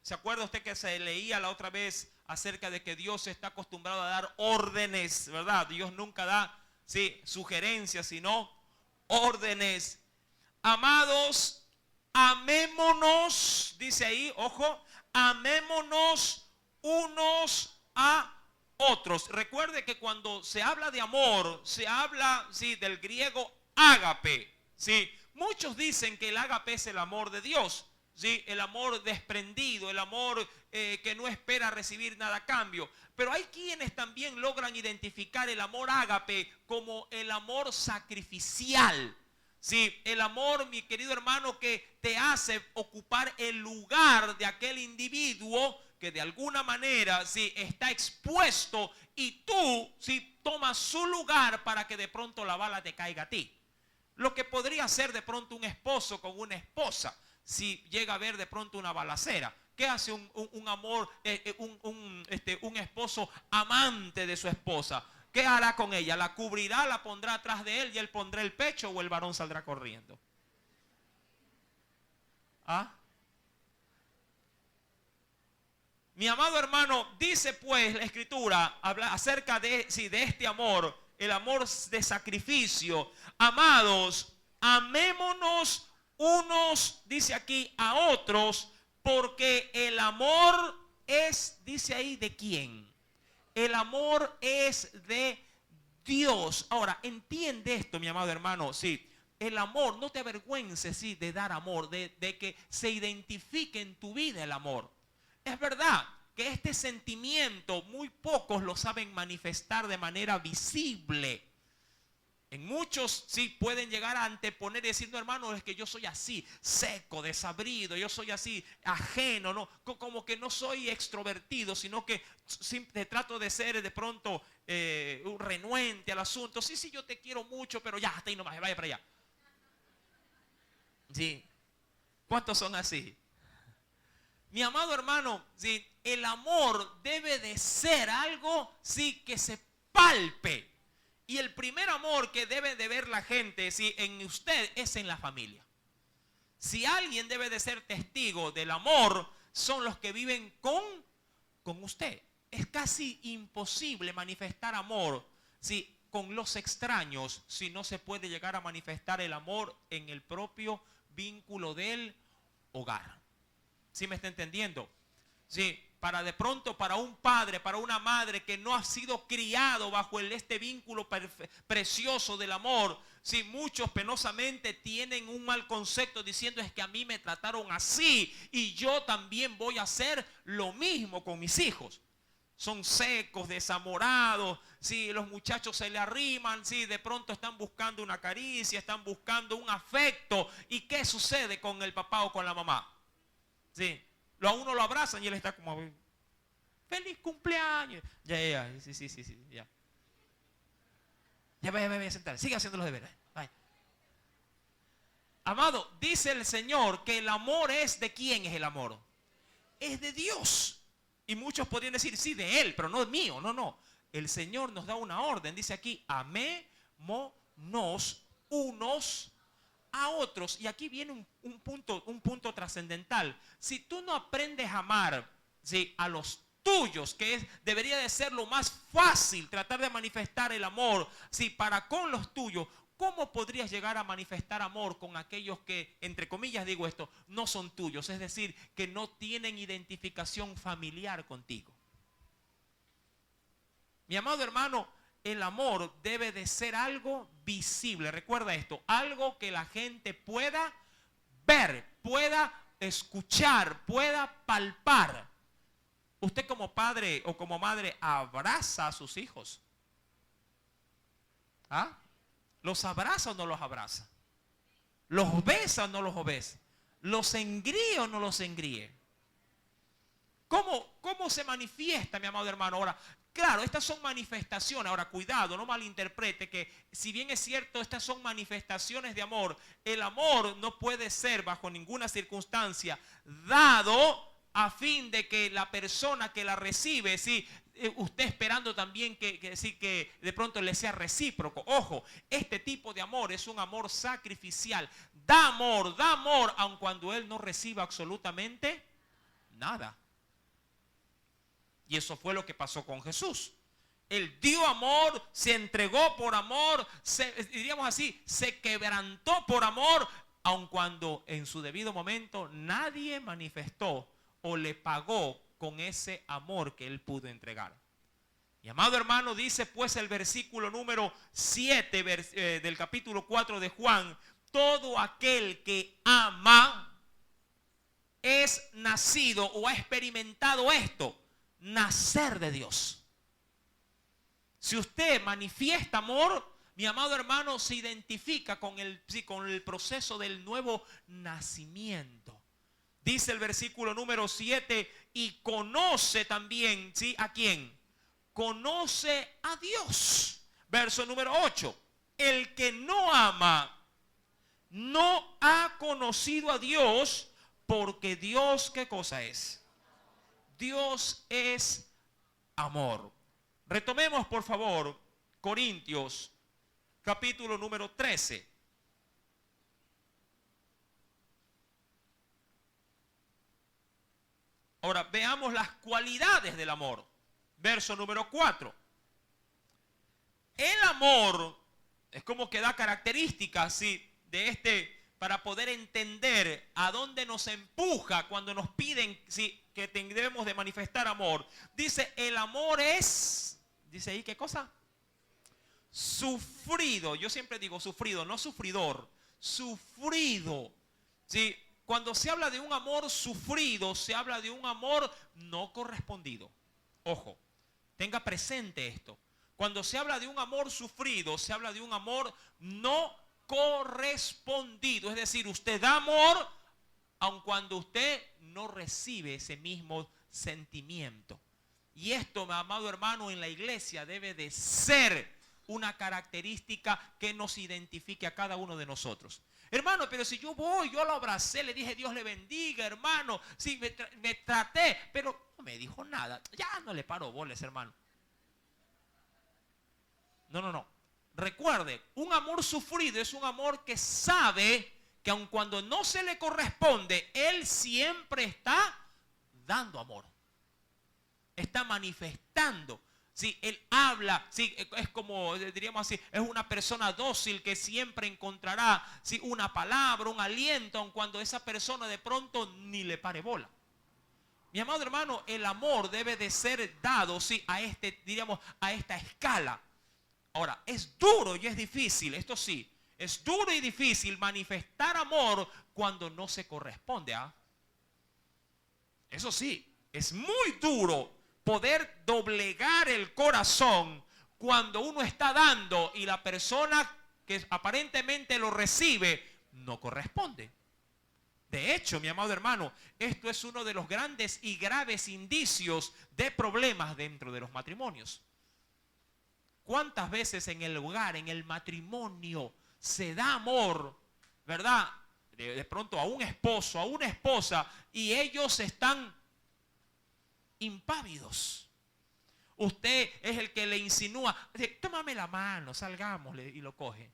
¿se acuerda usted que se leía la otra vez acerca de que Dios está acostumbrado a dar órdenes, ¿verdad? Dios nunca da, sí, sugerencias, sino órdenes. Amados, amémonos, dice ahí, ojo, amémonos unos a otros. Recuerde que cuando se habla de amor, se habla, sí, del griego ágape, sí. Muchos dicen que el ágape es el amor de Dios, sí, el amor desprendido, el amor que no espera recibir nada a cambio. Pero hay quienes también logran identificar el amor ágape como el amor sacrificial. Sí, el amor, mi querido hermano, que te hace ocupar el lugar de aquel individuo que de alguna manera sí está expuesto y tú sí tomas su lugar para que de pronto la bala te caiga a ti. Lo que podría ser de pronto un esposo con una esposa si llega a haber de pronto una balacera. ¿Qué hace un amor, un esposo amante de su esposa? ¿Qué hará con ella? ¿La cubrirá, la pondrá atrás de él y él pondrá el pecho o el varón saldrá corriendo? ¿Ah? Mi amado hermano, dice pues la Escritura, habla acerca de, sí, de este amor, el amor de sacrificio. Amados, amémonos unos, dice aquí, a otros, porque el amor es, dice ahí, ¿de quién? El amor es de Dios. Ahora, entiende esto, mi amado hermano, sí. El amor, no te avergüences, sí, de dar amor, de que se identifique en tu vida el amor. Es verdad que este sentimiento muy pocos lo saben manifestar de manera visible. En muchos sí pueden llegar a anteponer y decir, no, hermano, es que yo soy así, seco, desabrido, yo soy así, ajeno, no, como que no soy extrovertido, sino que trato de ser de pronto un renuente al asunto. Sí, sí, yo te quiero mucho, pero ya, hasta ahí nomás, vaya para allá. Sí. ¿Cuántos son así? Mi amado hermano, sí, el amor debe de ser algo, sí, que se palpe. Y el primer amor que debe de ver la gente, sí, en usted es en la familia. Si alguien debe de ser testigo del amor, son los que viven con usted. es casi imposible manifestar amor con los extraños si no se puede llegar a manifestar el amor en el propio vínculo del hogar. ¿Sí me está entendiendo? Sí, de pronto para un padre, para una madre que no ha sido criado bajo este vínculo precioso del amor, sí, muchos penosamente tienen un mal concepto diciendo es que a mí me trataron así y yo también voy a hacer lo mismo con mis hijos. Son secos, desamorados, sí, los muchachos se le arriman, sí, de pronto están buscando una caricia, están buscando un afecto. ¿Y qué sucede con el papá o con la mamá? Sí, a uno lo abrazan y él está como, feliz cumpleaños. Ya, sí, ya. Ya vaya a sentar, sigue haciendo los deberes. Vaya. Amado, dice el Señor que el amor es ¿de quién es el amor? Es de Dios. Y muchos podrían decir, sí, de Él, pero no es mío. No. El Señor nos da una orden. Dice aquí, amémonos unos a otros. Y aquí viene un punto trascendental. Si tú no aprendes a amar, ¿sí?, a los tuyos, que debería de ser lo más fácil tratar de manifestar el amor, ¿sí?, para con los tuyos, ¿cómo podrías llegar a manifestar amor con aquellos que, entre comillas digo esto, no son tuyos? Es decir, que no tienen identificación familiar contigo. Mi amado hermano, el amor debe de ser algo visible. Recuerda esto, algo que la gente pueda ver, pueda escuchar, pueda palpar. Usted como padre o como madre abraza a sus hijos. ¿Ah? ¿Los abraza o no los abraza? ¿Los besa o no los besa? ¿Los engríe o no los engríe? ¿Cómo se manifiesta, mi amado hermano? Ahora, claro, estas son manifestaciones. Ahora, cuidado, no malinterprete que si bien es cierto, estas son manifestaciones de amor, el amor no puede ser bajo ninguna circunstancia dado a fin de que la persona que la recibe, sí, usted esperando también que de pronto le sea recíproco. Ojo, este tipo de amor es un amor sacrificial. Da amor, aun cuando él no reciba absolutamente nada. Y eso fue lo que pasó con Jesús. Él dio amor, se entregó por amor, diríamos así, se quebrantó por amor, aun cuando en su debido momento nadie manifestó o le pagó con ese amor que él pudo entregar. Mi amado hermano, dice pues el versículo número 7 del capítulo 4 de Juan: todo aquel que ama es nacido o ha experimentado esto, nacer de Dios. Si usted manifiesta amor, mi amado hermano, se identifica con el proceso del nuevo nacimiento. Dice el versículo número 7, y conoce también, ¿sí?, ¿a quién? Conoce a Dios. Verso número 8, el que no ama no ha conocido a Dios, porque Dios, ¿qué cosa es? Dios es amor. Retomemos, por favor, Corintios, capítulo número 13. Ahora veamos las cualidades del amor. Verso número 4. El amor es como que da características, ¿sí?, de para poder entender a dónde nos empuja cuando nos piden, ¿sí?, que debemos de manifestar amor. Dice, el amor es, dice ahí, ¿qué cosa? Sufrido. Yo siempre digo sufrido, no sufridor. Sufrido. ¿Sí? Cuando se habla de un amor sufrido, se habla de un amor no correspondido. Ojo, tenga presente esto. Cuando se habla de un amor sufrido, se habla de un amor no correspondido. Es decir, usted da amor, aun cuando usted no recibe ese mismo sentimiento. Y esto, mi amado hermano, en la iglesia debe de ser una característica que nos identifique a cada uno de nosotros. Hermano, pero si yo lo abracé, le dije Dios le bendiga, hermano. Sí, me traté, pero no me dijo nada. Ya no le paro bolas, hermano. No. Recuerde, un amor sufrido es un amor que sabe que aun cuando no se le corresponde, él siempre está dando amor. está manifestando. Sí, él habla, sí, es como diríamos así, es una persona dócil que siempre encontrará, sí, una palabra, un aliento, aun cuando esa persona de pronto ni le pare bola. Mi amado hermano, el amor debe de ser dado, sí, diríamos, a esta escala. Ahora, es duro y es difícil, esto sí, es duro y difícil manifestar amor cuando no se corresponde, ¿ah? Eso sí, es muy duro poder doblegar el corazón cuando uno está dando y la persona que aparentemente lo recibe no corresponde. De hecho, mi amado hermano, esto es uno de los grandes y graves indicios de problemas dentro de los matrimonios. ¿Cuántas veces en el hogar, en el matrimonio, se da amor, verdad? De pronto a un esposo, a una esposa, y ellos están impávidos. Usted es el que le insinúa, tómame la mano, salgamos, y lo coge.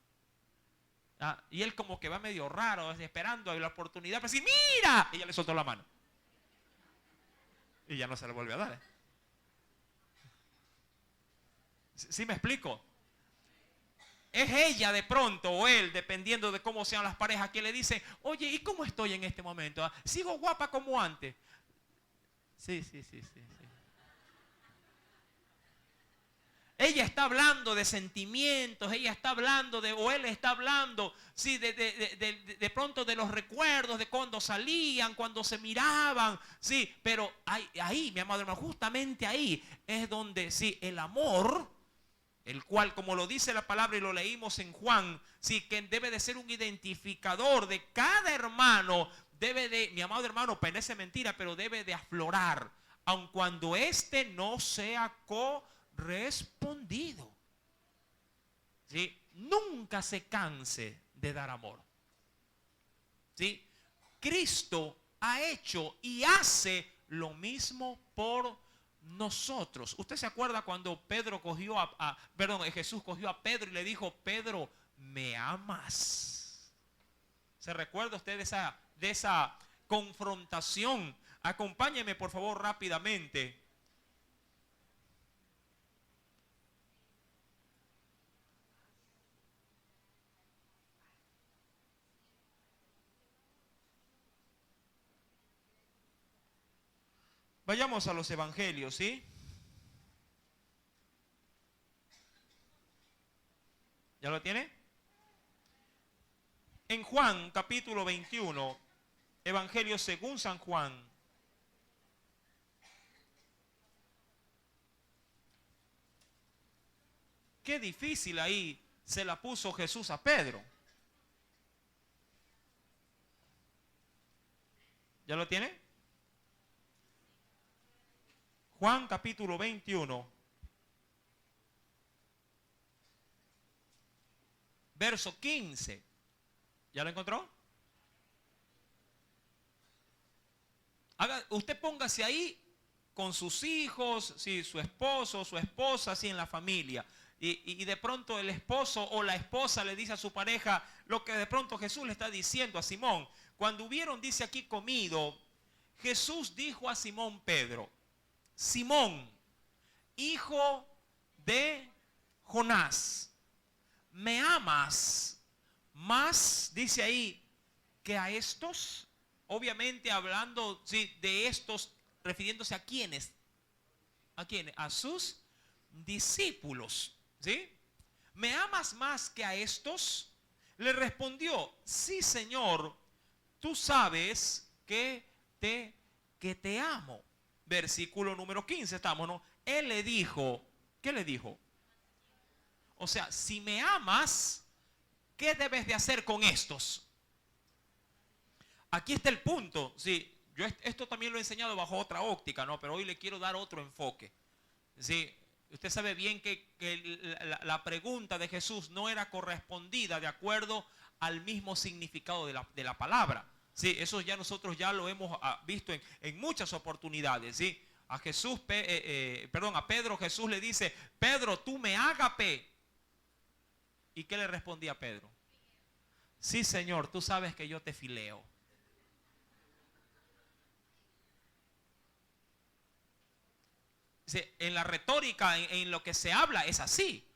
Y él como que va medio raro, esperando la oportunidad para decir, mira, y ya le soltó la mano. Y ya no se le vuelve a dar. ¿Sí me explico? Es ella de pronto o él, dependiendo de cómo sean las parejas, que le dice, oye, ¿y cómo estoy en este momento? ¿Sigo guapa como antes? Sí. Ella está hablando de sentimientos, ella está hablando o él está hablando, sí, de pronto de los recuerdos, de cuando salían, cuando se miraban, sí, pero ahí, mi amado hermano, justamente ahí es donde, sí, el amor, el cual, como lo dice la palabra y lo leímos en Juan, sí, que debe de ser un identificador de cada hermano, debe de, mi amado hermano, parece mentira, pero debe de aflorar, aun cuando éste no sea correspondido. ¿Sí? Nunca se canse de dar amor. ¿Sí? Cristo ha hecho y hace lo mismo por nosotros. ¿Usted se acuerda cuando Jesús cogió a Pedro y le dijo, Pedro, ¿me amas? ¿Se recuerda usted de esa confrontación? Acompáñeme por favor rápidamente. Vayamos a los evangelios, ¿sí? ¿Ya lo tiene? En Juan capítulo 21, Evangelio según San Juan. Qué difícil ahí se la puso Jesús a Pedro. ¿Ya lo tiene? Juan capítulo 21, verso 15. ¿Ya lo encontró? Usted póngase ahí con sus hijos, sí, su esposo, su esposa, así en la familia. Y de pronto el esposo o la esposa le dice a su pareja lo que de pronto Jesús le está diciendo a Simón. Cuando hubieron, dice aquí, comido, Jesús dijo a Simón Pedro, Simón, hijo de Jonás, ¿me amas más, dice ahí, que a estos? Obviamente hablando, sí, de estos, refiriéndose a quiénes. ¿A quiénes? A sus discípulos. ¿Sí? ¿Me amas más que a estos? Le respondió, sí, Señor, tú sabes que te amo. Versículo número 15 estamos, ¿no? Él le dijo, ¿qué le dijo? O sea, si me amas, ¿qué debes de hacer con estos? Aquí está el punto. Sí, yo esto también lo he enseñado bajo otra óptica, ¿no? Pero hoy le quiero dar otro enfoque. Sí, usted sabe bien que la pregunta de Jesús no era correspondida de acuerdo al mismo significado de la palabra. Sí, eso ya nosotros ya lo hemos visto en muchas oportunidades. ¿Sí? A Pedro Jesús le dice, Pedro, tú me ágape. ¿Y qué le respondía Pedro? Sí, Señor, tú sabes que yo te fileo. En la retórica, en lo que se habla, es así.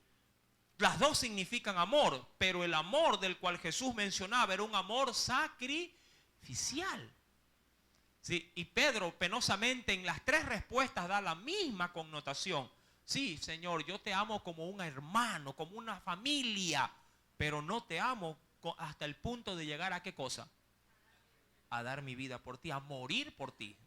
Las dos significan amor, pero el amor del cual Jesús mencionaba era un amor sacrificial. Sí, y Pedro penosamente en las tres respuestas da la misma connotación. Sí, Señor, yo te amo como un hermano, como una familia, pero no te amo hasta el punto de llegar a ¿qué cosa? A dar mi vida por ti, a morir por ti.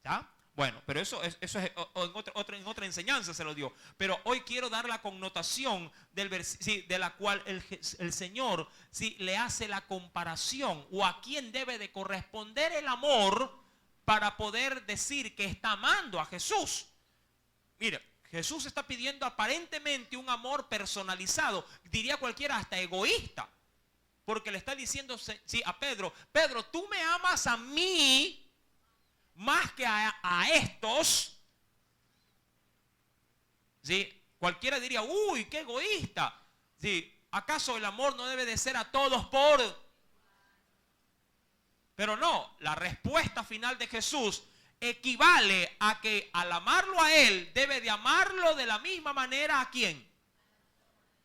¿Ya? Bueno, pero eso es en otra enseñanza se lo dio. Pero hoy quiero dar la connotación de la cual el Señor le hace la comparación o a quién debe de corresponder el amor para poder decir que está amando a Jesús. Mire, Jesús está pidiendo aparentemente un amor personalizado, diría cualquiera hasta egoísta, porque le está diciendo a Pedro, Pedro, tú me amas a mí más que a estos. ¿Sí? Cualquiera diría, uy, qué egoísta. ¿Sí? ¿Acaso el amor no debe de ser a todos por? Pero no, la respuesta final de Jesús equivale a que al amarlo a Él, debe de amarlo de la misma manera ¿a quién?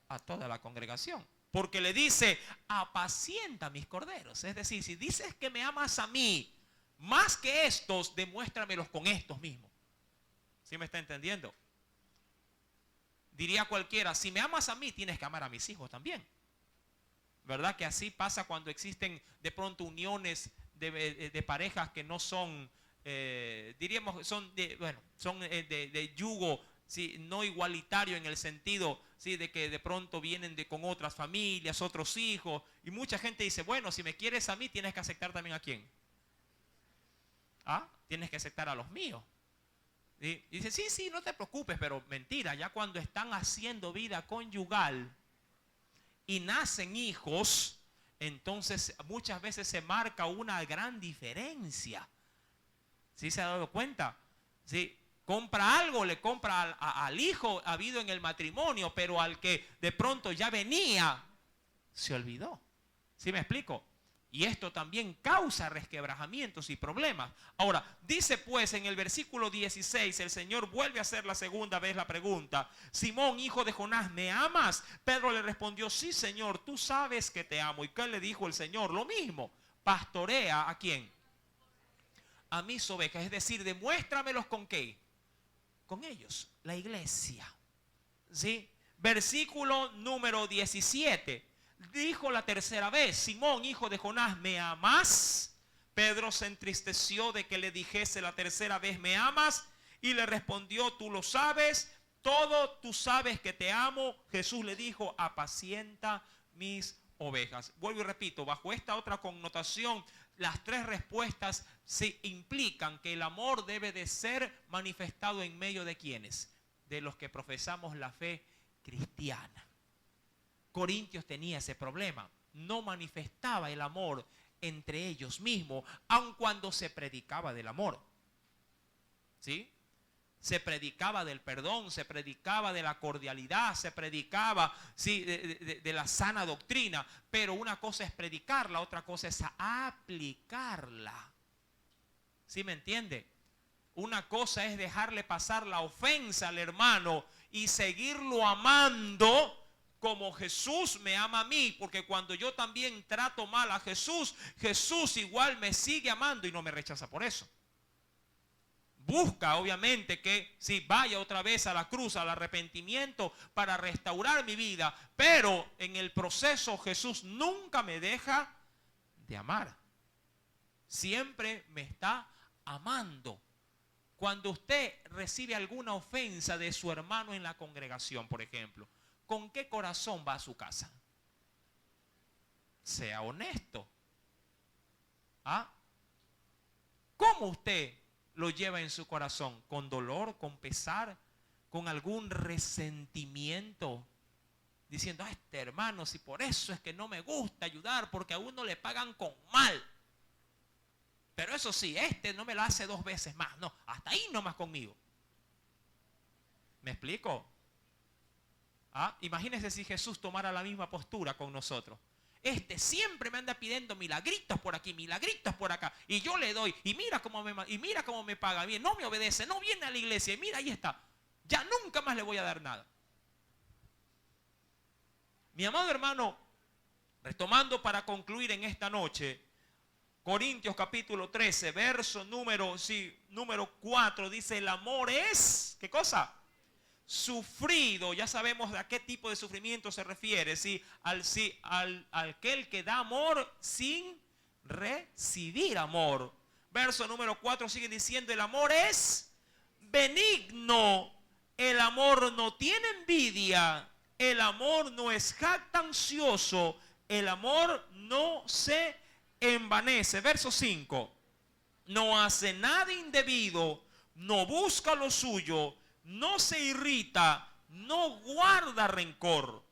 A toda la congregación. Porque le dice, apacienta mis corderos. Es decir, si dices que me amas a mí, más que estos, demuéstramelos con estos mismos. ¿Sí me está entendiendo? Diría cualquiera, si me amas a mí, tienes que amar a mis hijos también. ¿Verdad que así pasa cuando existen de pronto uniones de parejas que no son, diríamos, son de yugo, ¿sí? No igualitario en el sentido, ¿sí? De que de pronto vienen con otras familias, otros hijos. Y mucha gente dice, bueno, si me quieres a mí, tienes que aceptar también a quién. ¿Ah? Tienes que aceptar a los míos. Y dice, sí, no te preocupes, pero mentira, ya cuando están haciendo vida conyugal y nacen hijos, entonces muchas veces se marca una gran diferencia. ¿Sí se ha dado cuenta? ¿Sí? Compra algo, le compra al hijo habido en el matrimonio, pero al que de pronto ya venía, se olvidó. ¿Sí me explico? Y esto también causa resquebrajamientos y problemas. Ahora, dice pues en el versículo 16, el Señor vuelve a hacer la segunda vez la pregunta. Simón, hijo de Jonás, ¿me amas? Pedro le respondió, sí, Señor, tú sabes que te amo. ¿Y qué le dijo el Señor? Lo mismo, pastorea ¿a quién? A mis ovejas. Es decir, demuéstramelos con ¿qué? Con ellos, la iglesia. ¿Sí? Versículo número 17. Dijo la tercera vez, Simón, hijo de Jonás, ¿me amas? Pedro se entristeció de que le dijese la tercera vez, ¿me amas? Y le respondió, tú lo sabes, todo tú sabes que te amo. Jesús le dijo, apacienta mis ovejas. Vuelvo y repito, bajo esta otra connotación, las tres respuestas se implican que el amor debe de ser manifestado en medio de ¿quiénes? De los que profesamos la fe cristiana. Corintios tenía ese problema, no manifestaba el amor entre ellos mismos, aun cuando se predicaba del amor. ¿Sí? Se predicaba del perdón, se predicaba de la cordialidad, se predicaba, ¿sí? de la sana doctrina, pero una cosa es predicarla, otra cosa es aplicarla. ¿Sí me entiende? Una cosa es dejarle pasar la ofensa al hermano y seguirlo amando como Jesús me ama a mí, porque cuando yo también trato mal a Jesús, Jesús igual me sigue amando y no me rechaza por eso. Busca obviamente que si vaya otra vez a la cruz, al arrepentimiento para restaurar mi vida, pero en el proceso Jesús nunca me deja de amar. Siempre me está amando. Cuando usted recibe alguna ofensa de su hermano en la congregación, por ejemplo, ¿con qué corazón va a su casa? Sea honesto. ¿Ah? ¿Cómo usted lo lleva en su corazón? ¿Con dolor, con pesar, con algún resentimiento? Diciendo, este hermano, si por eso es que no me gusta ayudar, porque a uno le pagan con mal. Pero eso sí, este no me lo hace 2 veces más. No, hasta ahí nomás conmigo. ¿Me explico? ¿Ah? Imagínense si Jesús tomara la misma postura con nosotros. Este siempre me anda pidiendo milagritos por aquí, milagritos por acá. Y yo le doy. Y mira cómo me paga bien. No me obedece, no viene a la iglesia. Y mira, ahí está. Ya nunca más le voy a dar nada. Mi amado hermano, retomando para concluir en esta noche, Corintios capítulo 13, verso número 4, dice: el amor es, ¿qué cosa? Sufrido. Ya sabemos a qué tipo de sufrimiento se refiere. Al aquel que da amor sin recibir amor. Verso número 4 sigue diciendo: el amor es benigno. El amor no tiene envidia. El amor no es jactancioso. El amor no se envanece. Verso 5. No hace nada indebido. No busca lo suyo. No se irrita, no guarda rencor,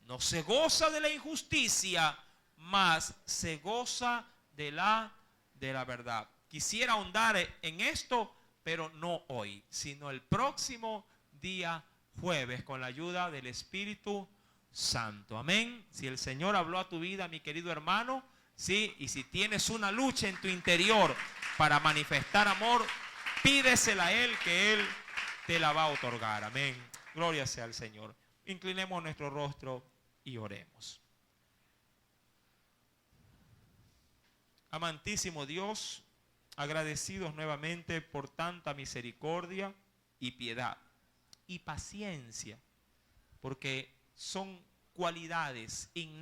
no se goza de la injusticia, mas se goza de la verdad. Quisiera ahondar en esto, pero no hoy, sino el próximo día jueves, con la ayuda del Espíritu Santo. Amén. Si el Señor habló a tu vida, mi querido hermano, sí, y si tienes una lucha en tu interior para manifestar amor, pídesela a Él, que Él te la va a otorgar. Amén. Gloria sea al Señor. Inclinemos nuestro rostro y oremos. Amantísimo Dios, agradecidos nuevamente por tanta misericordia y piedad y paciencia, porque son cualidades innatas